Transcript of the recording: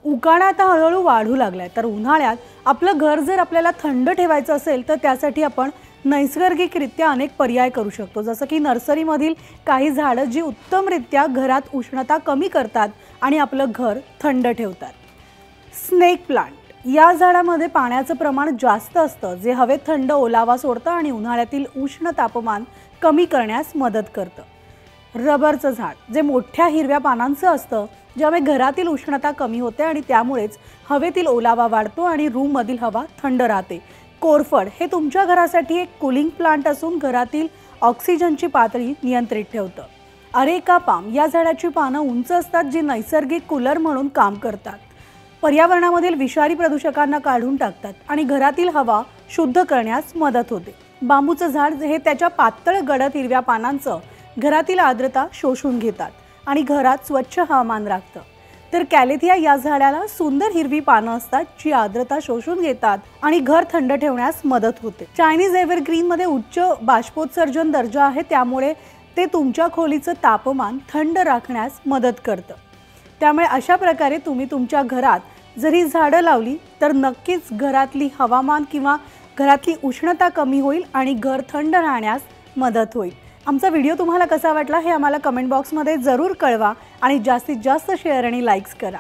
उकाडा आता हळूहळू वाढू लागलाय, तर उन्हाळ्यात आपलं घर जर आपल्याला थंड ठेवायचं असेल तर त्यासाठी आपण नैसर्गिकरित्या अनेक पर्याय करू शकतो। जसं की नर्सरीमधील काही झाडं जी उत्तमरित्या घरात उष्णता कमी करतात आणि आपलं घर थंड ठेवतात। स्नेक प्लांट या झाडामध्ये पाण्याचं प्रमाण जास्त असतं, जे हवेत थंड ओलावा सोडतं आणि उन्हाळ्यातील उष्ण तापमान कमी करण्यास मदत करतं। रबरचं झाड जे मोठ्या हिरव्या पानांचं असतं, ज्यामुळे घरातील उष्णता कमी होते आणि त्यामुळेच हवेतील ओलावा वाढतो आणि रूममधील हवा थंड राहते। कोरफड हे तुमच्या घरासाठी एक कूलिंग प्लांट असून घरातील ऑक्सिजनची पातळी नियंत्रित ठेवतं। अरेका पाम या झाडाची पानं उंच असतात, जी नैसर्गिक कूलर म्हणून काम करतात, पर्यावरणामधील विषारी प्रदूषकांना काढून टाकतात आणि घरातील हवा शुद्ध करण्यास मदत होते। बांबूचं झाड हे त्याच्या पातळ गडद हिरव्या पानांचं घरातील आर्द्रता शोषून घेतात आणि घरात स्वच्छ हवामान राखतं। तर कॅलेथिया या झाडाला सुंदर हिरवी पानं असतात, जी आर्द्रता शोषून घेतात आणि घर थंड ठेवण्यास मदत होते। चायनीज एव्हरग्रीन मध्ये उच्च बाष्पोत्सर्जन दर्जा आहे, त्यामुळे ते तुमच्या खोलीचं तापमान थंड राखण्यास मदत करतं। त्यामुळे अशा प्रकारे तुम्ही तुमच्या घरात जरी झाडं लावली तर नक्कीच घरातली हवामान किंवा घरातली उष्णता कमी होईल आणि घर थंड राहण्यास मदत होईल। आमचा व्हिडिओ तुम्हाला कसा वाटला हे आम्हाला कमेंट बॉक्समध्ये जरूर कळवा आणि जास्तीत जास्त शेअर आणि लाईक्स करा।